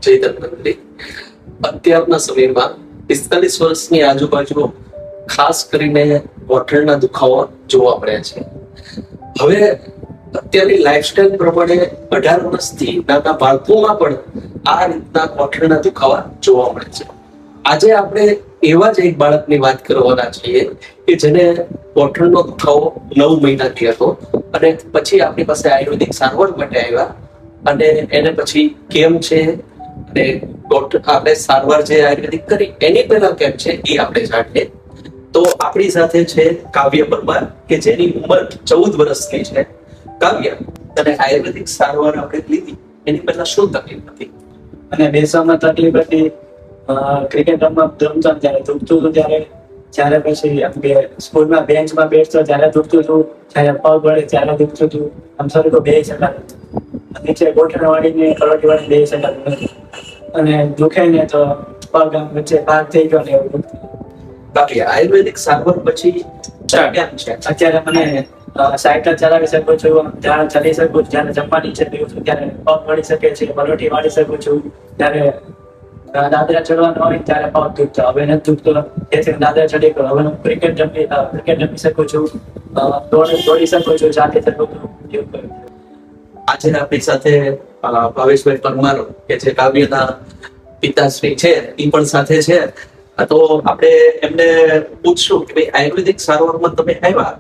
જય ધન્વંતરી. અત્યારના સમયમાં 45 વર્ષની આજુબાજુ ખાસ કરીને ગોઠણના દુખાવા જોવા મળે છે. હવે અત્યારની લાઈફસ્ટાઈલ પ્રમાણે 18 વર્ષથી નાના બાળકોમાં પણ આ રીતના ગોઠણના દુખાવા જોવા મળે છે. આજે આપણે એવા જ એક બાળકની વાત કરવાના છીએ કે જેને ગોઠણનો દુખાવો 9 મહિનાથી હતો અને પછી આપણી પાસે આયુર્વેદિક સારવાર માટે આવ્યા અને એને પછી કેમ છે અને આપણે સારવાર જે આયુર્વેદિક કરી એની પહેલા કેમ છે એ આપણે જાણીએ. તો આપણી સાથે છે કાવ્ય પરમાર કે જેની ઉંમર 14 વર્ષની છે. કાવ્ય, અને આયુર્વેદિક સારવાર આપણે લીધી એની પહેલા શું તકલીફ હતી? અને બેસવામાં તકલીફ હતી, ક્રિકેટ રમતા ત્યારે દુખતું હતું, જ્યારે પછી આમ કે સ્કૂલમાં બેન્ચમાં બેસતો ત્યારે દુખતું હતું, જ્યારે પગ વળે ત્યારે દુખતું હતું. આમ સરખું બેસી શકાતું નથી, નીચે ગોઠણ વાળીને કરોટી વાળી બેસી શકાતું નથી અને દુખે ને તો પગ આમ વચ્ચે ભાગ થઈ ગયો ને એવું દુખતું. બાકી આયુર્વેદિક સારવાર પછી કેમ છે? અત્યારે મને સાયકલ ચલાવી શકું છું, ધ્યાન ચાલી શકું છું, જ્યારે જમવાની છે પીવું છું ત્યારે પગ વળી શકે છે, પરોઠી વાળી શકું છું, ત્યારે દાદરા ચડવાનું હોય ત્યારે પગ દુખતો, હવે નથી દુખતો, તેથી દાદરા ચડી ગયો. હવે હું ક્રિકેટ રમી શકું છું, દોડી શકું છું, ચાલી શકું છું, એવું કરું. આજે આપણી સાથે ભાવેશભાઈ પરમાર કે જે કાવ્યના પિતાશ્રી છે એ પણ સાથે છે. તો આપણે એમને પૂછશું કે ભાઈ આયુર્વેદિક સારવારમાં તમે આવ્યા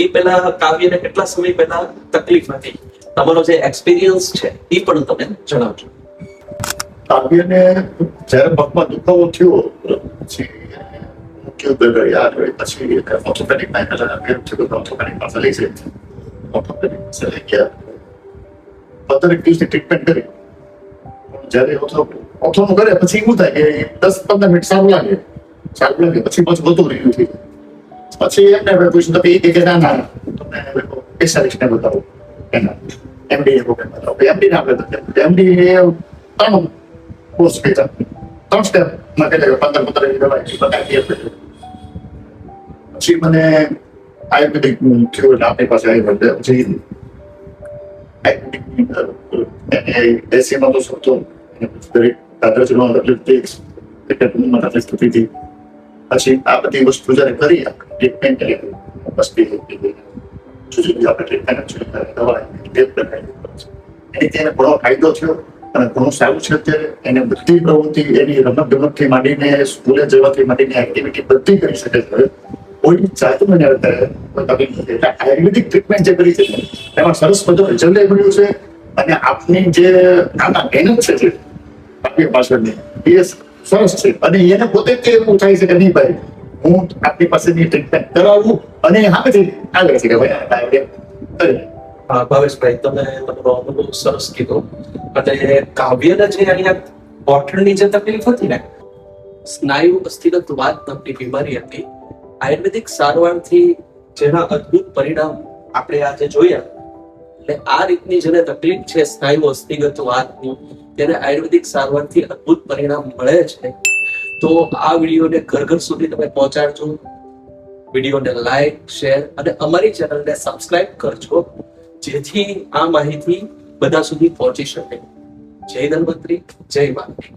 એ પહેલા કાવ્યને કેટલા સમય પહેલા તકલીફ હતી, તમારો જે એક્સપિરિયન્સ છે એ પણ તમે જણાવજો. કાવ્યને જયારે પગમાં દુખાવો થયો પછી પછી ઓર્થોપેડિક પાસે લઈ જાય, ઓર્થોપેડિક પાસે લઈ ગયા, 15 દિવસની ટ્રીટમેન્ટ કરી. જયારે ઓથોનું કરે પછી એવું થાય કે 10-15 મિનિટ સારું લાગે પછી બધું રહ્યું થઈ જાય. પછી એમને પૂછ્યું તો એ કે ના તમે સ્પેશિયાલિસ્ટને બતાવો, એના એમડી બતાવો. એમડી ના આપણે એમડી 3 કોર્સ કર્યા, 3 સ્ટેપમાં કર્યા, 15 દવા બતાવી. પછી મને આયુર્વેદિક થયું એટલે આપણી પાસે આવી પડે. પછી એસીમાં તો શું હતું, દરેક દાદરા ચડવાનું તકલીફ થતી હતી. પછી આ બધી વસ્તુ જયારે કરી ટ્રીટમેન્ટ કરી, દવા એને ઘણો ફાયદો થયો અને ઘણું સારું છે. અત્યારે એને બધી પ્રવૃત્તિ એની રમત ગમતથી માંડીને સ્કૂલે જવાથી માંડીને એક્ટિવિટી બધી કરી શકે છે. કોઈ જાતું મને અત્યારે તકલીફ નથી. એટલે આયુર્વેદિક ટ્રીટમેન્ટ જે કરી છે એમાં સરસ બધું રિઝલ્ટ મળ્યું છે. અને આપની જે નાના મહેનત છે આપણી પાછળની એ સરસ છે. અને એને પોતે એવું થાય છે કે નહીં ભાઈ હું આપણી પાસેની ટ્રીટમેન્ટ કરાવું અને હા આગળ છે કે ભાઈ. ભાવેશભાઈ, તમે તમારો અનુભવ સરસ કીધો. અને કાવ્યને જે અહીંયા ગોઠણની જે તકલીફ હતી ને, સ્નાયુ અસ્થિરત વાત નામની બીમારી હતી, આયુર્વેદિક સારવારથી જેના અદ્ભુત પરિણામ આપણે આજે જોયા. એટલે આ રીતની જેને તકલીફ છે સ્નાયુ અસ્થિગત વાતની, તેને આયુર્વેદિક સારવારથી અદ્ભુત પરિણામ મળે છે. તો આ વિડીયોને ઘર સુધી તમે પહોંચાડજો. વિડીયોને લાઈક, શેર અને અમારી ચેનલને સબસ્ક્રાઇબ કરજો, જેથી આ માહિતી બધા સુધી પહોંચી શકે. જય ધન્વંતરી, જય માતાજી.